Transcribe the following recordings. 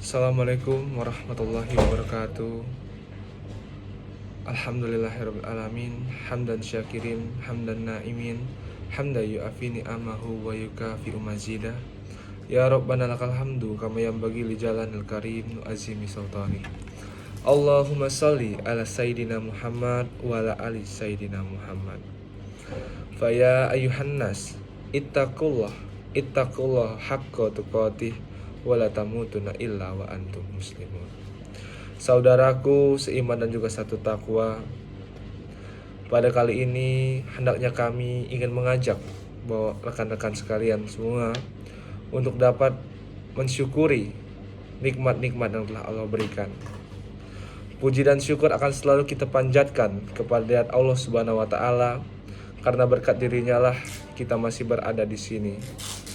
Assalamualaikum warahmatullahi wabarakatuh. Alhamdulillahirabbil alamin, hamdan syakirin, hamdan naimin, hamdan yu'afi ni'amahu wa yukafi'u mazidah. Ya Rabbana lakal hamdu kama yanbaghi li jalanil karim nu'azzimi sultani. Allahumma shalli ala sayyidina Muhammad wa ala ali sayyidina Muhammad. Faya ayuhan nas ittaqullah haqqa tuqatih wala tamutunna illa wa antum muslimun. Saudaraku seiman dan juga satu takwa, pada kali ini hendaknya kami ingin mengajak bahwa rekan-rekan sekalian semua untuk dapat mensyukuri nikmat-nikmat yang telah Allah berikan. Puji dan syukur akan selalu kita panjatkan kepada Allah Subhanahu wa taala, karena berkat dirinya lah kita masih berada di sini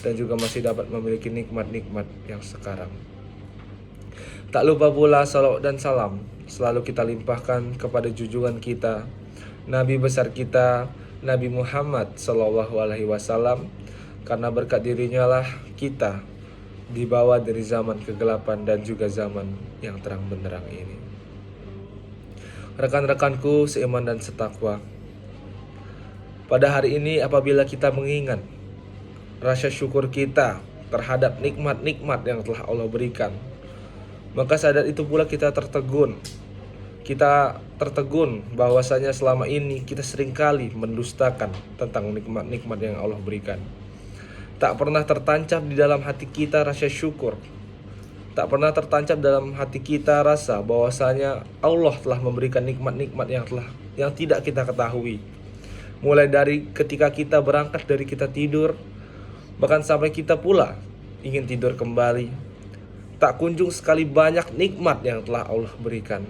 dan juga masih dapat memiliki nikmat-nikmat yang sekarang. Tak lupa pula salawat dan salam selalu kita limpahkan kepada junjungan kita, Nabi besar kita, Nabi Muhammad SAW, karena berkat dirinya lah kita dibawa dari zaman kegelapan dan juga zaman yang terang benderang ini. Rekan-rekanku seiman dan setakwa, pada hari ini apabila kita mengingat rasa syukur kita terhadap nikmat-nikmat yang telah Allah berikan, maka sadar itu pula kita tertegun. Kita tertegun bahwasanya selama ini kita seringkali mendustakan tentang nikmat-nikmat yang Allah berikan. Tak pernah tertancap di dalam hati kita rasa syukur. Tak pernah tertancap dalam hati kita rasa bahwasanya Allah telah memberikan nikmat-nikmat yang tidak kita ketahui. Mulai dari ketika kita berangkat dari kita tidur, bahkan sampai kita pula ingin tidur kembali, tak kunjung sekali banyak nikmat yang telah Allah berikan.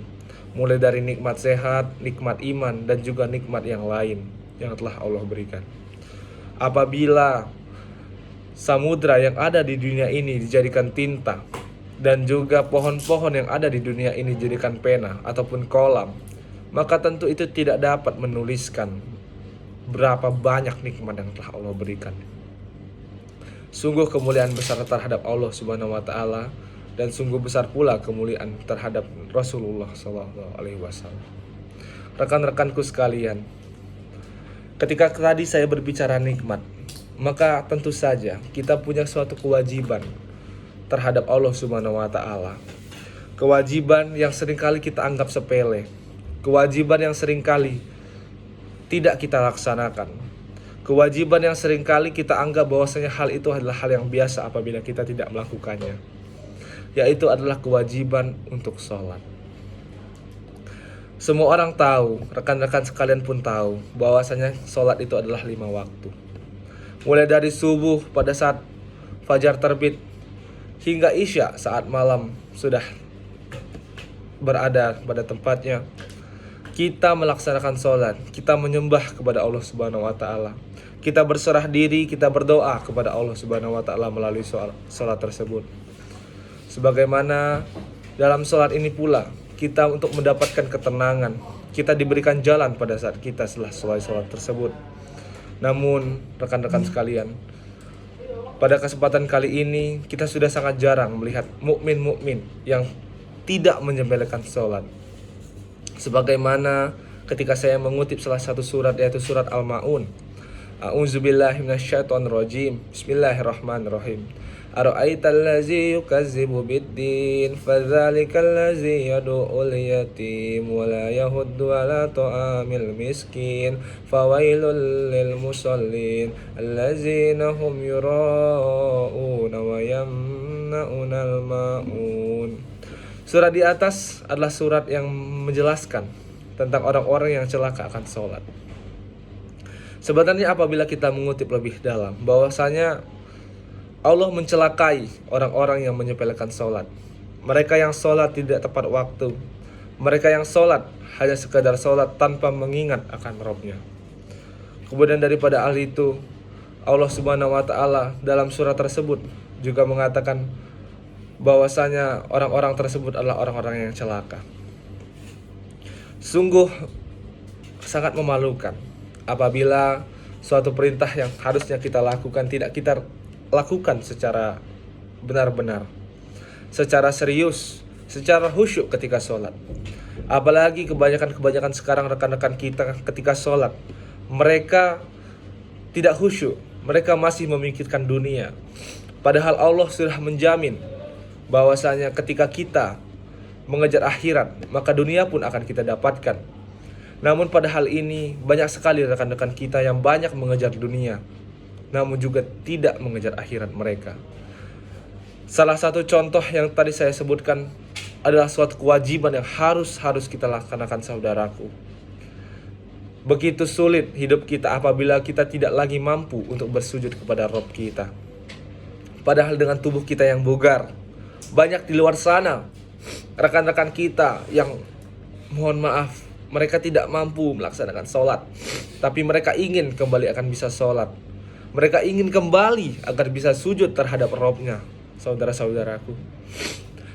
Mulai dari nikmat sehat, nikmat iman, dan juga nikmat yang lain yang telah Allah berikan. Apabila samudra yang ada di dunia ini dijadikan tinta, dan juga pohon-pohon yang ada di dunia ini dijadikan pena ataupun kolam, maka tentu itu tidak dapat menuliskan berapa banyak nikmat yang telah Allah berikan. Sungguh kemuliaan besar terhadap Allah Subhanahu wa taala, dan sungguh besar pula kemuliaan terhadap Rasulullah SAW. Rekan-rekanku sekalian, ketika tadi saya berbicara nikmat, maka tentu saja kita punya suatu kewajiban terhadap Allah Subhanahu wa taala. Kewajiban yang seringkali kita anggap sepele, kewajiban yang seringkali tidak kita laksanakan, kewajiban yang seringkali kita anggap bahwasanya hal itu adalah hal yang biasa apabila kita tidak melakukannya, yaitu adalah kewajiban untuk sholat. Semua orang tahu, rekan-rekan sekalian pun tahu bahwasanya sholat itu adalah 5 waktu. Mulai dari subuh pada saat fajar terbit hingga isya saat malam sudah berada pada tempatnya, kita melaksanakan sholat, kita menyembah kepada Allah Subhanahu wa taala. Kita berserah diri, kita berdoa kepada Allah Subhanahu wa taala melalui sholat tersebut. Sebagaimana dalam sholat ini pula, kita untuk mendapatkan ketenangan, kita diberikan jalan pada saat kita setelah selesai sholat tersebut. Namun rekan-rekan sekalian, pada kesempatan kali ini kita sudah sangat jarang melihat mukmin yang tidak menyepelekan sholat. Sebagaimana ketika saya mengutip salah satu surat, yaitu surat Al-Ma'un. A'udzubillahi minasyaitonirrajim. Bismillahirrahmanirrahim. Ara'aital ladzi yukazzibu biddin fadzalikal ladzi yad'ul yatim wa la yahuddu 'ala ta'amil miskin fawailul lil musallin allazina hum yura'una wa yamna'unal ma'un. Surat di atas adalah surat yang menjelaskan tentang orang-orang yang celaka akan sholat. Sebenarnya apabila kita mengutip lebih dalam, bahwasanya Allah mencelakai orang-orang yang menyepelekan sholat. Mereka yang sholat tidak tepat waktu. Mereka yang sholat hanya sekadar sholat tanpa mengingat akan Rabb-Nya. Kemudian daripada hal itu, Allah Subhanahu wa taala dalam surat tersebut juga mengatakan bahwasanya orang-orang tersebut adalah orang-orang yang celaka. Sungguh sangat memalukan apabila suatu perintah yang harusnya kita lakukan tidak kita lakukan secara benar-benar. secara serius, secara khusyuk ketika sholat. Apalagi kebanyakan sekarang rekan-rekan kita ketika sholat, mereka tidak khusyuk, mereka masih memikirkan dunia. Padahal Allah sudah menjamin bahwasanya ketika kita mengejar akhirat, maka dunia pun akan kita dapatkan. Namun pada hal ini banyak sekali rekan-rekan kita yang banyak mengejar dunia, namun juga tidak mengejar akhirat mereka. Salah satu contoh yang tadi saya sebutkan adalah suatu kewajiban yang harus kita laksanakan, saudaraku. Begitu sulit hidup kita apabila kita tidak lagi mampu untuk bersujud kepada Rabb kita. Padahal dengan tubuh kita yang bugar, banyak di luar sana rekan-rekan kita yang mohon maaf, mereka tidak mampu melaksanakan sholat, tapi mereka ingin kembali akan bisa sholat. Mereka ingin kembali agar bisa sujud terhadap Rabb-nya. Saudara-saudaraku,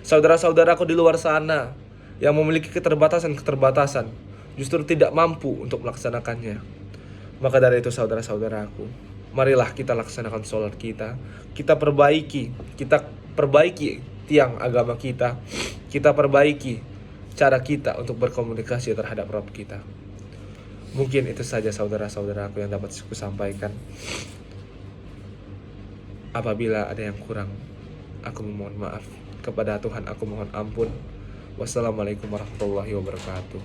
saudara-saudaraku di luar sana yang memiliki keterbatasan, justru tidak mampu untuk melaksanakannya. Maka dari itu saudara-saudaraku, marilah kita laksanakan sholat kita. Kita perbaiki tiang agama kita perbaiki cara kita untuk berkomunikasi terhadap Rabb kita. Mungkin itu saja saudara-saudaraku yang dapat aku sampaikan. Apabila ada yang kurang, aku memohon maaf. Kepada Tuhan aku mohon ampun. Wassalamualaikum warahmatullahi wabarakatuh.